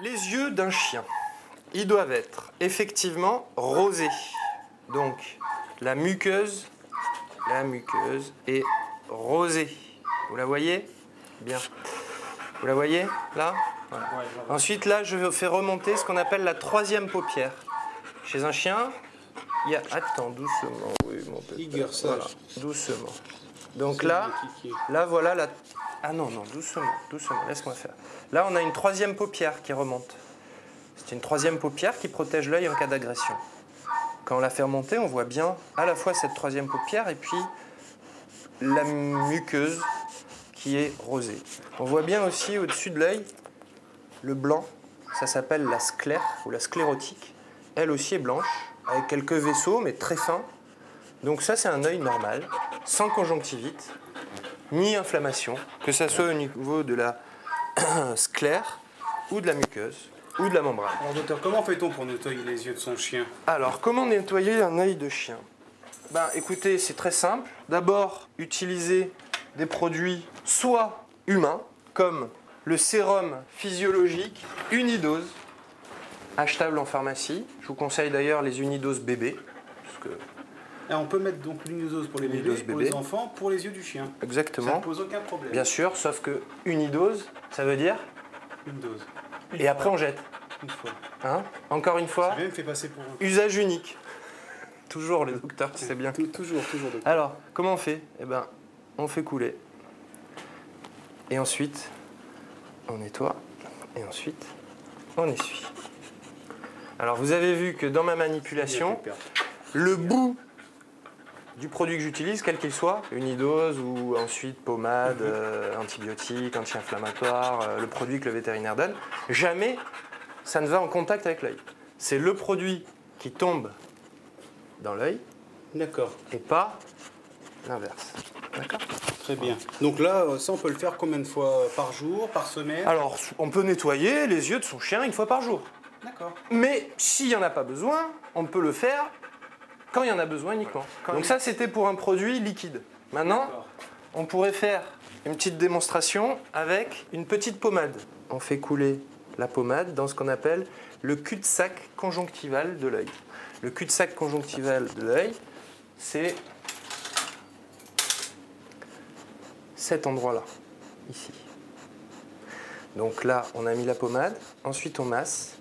Les yeux d'un chien, ils doivent être effectivement rosés. Donc, la muqueuse est rosée. Vous la voyez? Bien. Vous la voyez, là? Voilà. Ouais, Ensuite, là, je fais remonter ce qu'on appelle la troisième paupière. Chez un chien, il y a... Attends, doucement. Oui, mon petit. Voilà, doucement. Donc là, voilà la... Ah non, non, doucement, doucement, laisse-moi faire. Là, on a une troisième paupière qui remonte. C'est une troisième paupière qui protège l'œil en cas d'agression. Quand on la fait remonter, on voit bien à la fois cette troisième paupière et puis la muqueuse qui est rosée. On voit bien aussi au-dessus de l'œil le blanc, ça s'appelle la sclère ou la sclérotique. Elle aussi est blanche, avec quelques vaisseaux, mais très fins. Donc ça, c'est un œil normal, sans conjonctivite, ni inflammation, que ça soit au niveau de la sclère ou de la muqueuse ou de la membrane. Alors docteur, comment fait-on pour nettoyer les yeux de son chien? Alors, comment nettoyer un œil de chien? Ben, écoutez, c'est très simple. D'abord, utilisez des produits soit humains, comme le sérum physiologique Unidose, achetable en pharmacie. Je vous conseille d'ailleurs les Unidose bébés. Parce que... Et on peut mettre donc l'unidose pour les bébés, pour les enfants, pour les yeux du chien. Exactement. Ça ne pose aucun problème. Bien sûr, sauf que Unidose, ça veut dire... Une dose. Et après on jette. Une fois. Hein? Encore une fois, Ça même fait passer pour un... usage unique. Toujours les docteurs, tu sais bien. Toujours, docteur. Alors, comment on fait? Eh ben, on fait couler. Et ensuite, on nettoie. Et ensuite, on essuie. Alors, vous avez vu que dans ma manipulation, le bout du produit que j'utilise, quel qu'il soit, Unidose ou ensuite pommade, antibiotique, anti-inflammatoire, le produit que le vétérinaire donne, jamais ça ne va en contact avec l'œil. C'est le produit qui tombe dans l'œil. D'accord. Et pas l'inverse. D'accord? Très bien. Donc là, ça, on peut le faire combien de fois par jour, par semaine? Alors, on peut nettoyer les yeux de son chien une fois par jour. D'accord. Mais s'il n'y en a pas besoin, on peut le faire quand il y en a besoin uniquement. Donc ça, c'était pour un produit liquide. Maintenant, on pourrait faire une petite démonstration avec une petite pommade. On fait couler la pommade dans ce qu'on appelle le cul-de-sac conjonctival de l'œil. Le cul-de-sac conjonctival de l'œil, c'est cet endroit-là, ici. Donc là, on a mis la pommade, ensuite on masse,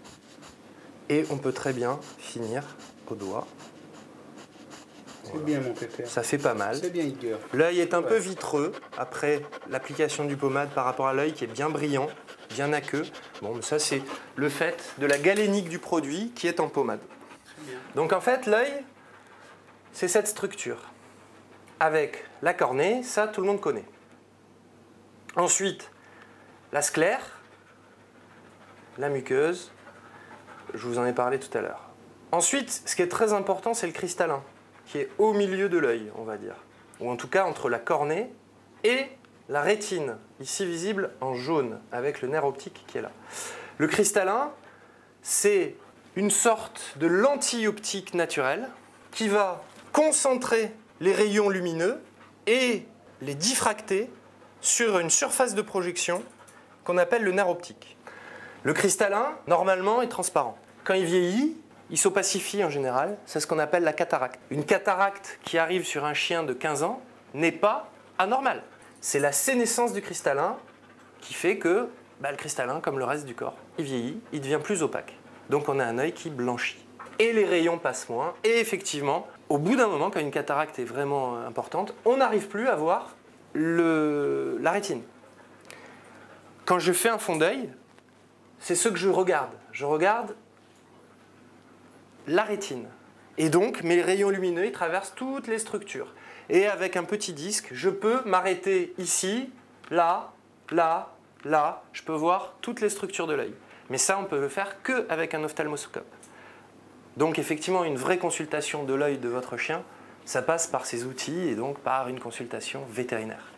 et on peut très bien finir au doigt. C'est bien, mon pépère. Ça fait pas mal. C'est bien, Igor. L'œil est un peu vitreux après l'application du pommade par rapport à l'œil qui est bien brillant, bien aqueux. Bon, mais ça, c'est le fait de la galénique du produit qui est en pommade. Donc en fait, l'œil, c'est cette structure. Avec la cornée, ça, tout le monde connaît. Ensuite, la sclère, la muqueuse, je vous en ai parlé tout à l'heure. Ensuite, ce qui est très important, c'est le cristallin, qui est au milieu de l'œil, on va dire. Ou en tout cas, entre la cornée et la rétine, ici visible en jaune, avec le nerf optique qui est là. Le cristallin, c'est une sorte de lentille optique naturelle qui va concentrer les rayons lumineux et les diffracter sur une surface de projection qu'on appelle le nerf optique. Le cristallin, normalement, est transparent. Quand il vieillit, il s'opacifie en général. C'est ce qu'on appelle la cataracte. Une cataracte qui arrive sur un chien de 15 ans n'est pas anormale. C'est la sénescence du cristallin qui fait que le cristallin, comme le reste du corps, il vieillit, il devient plus opaque. Donc on a un œil qui blanchit. Et les rayons passent moins. Et effectivement, au bout d'un moment, quand une cataracte est vraiment importante, on n'arrive plus à voir la rétine. Quand je fais un fond d'œil, c'est ce que je regarde. Je regarde la rétine. Et donc, mes rayons lumineux, ils traversent toutes les structures. Et avec un petit disque, je peux m'arrêter ici, là, là, là. Je peux voir toutes les structures de l'œil. Mais ça, on peut le faire qu'avec un ophtalmoscope. Donc, effectivement, une vraie consultation de l'œil de votre chien, ça passe par ces outils et donc par une consultation vétérinaire.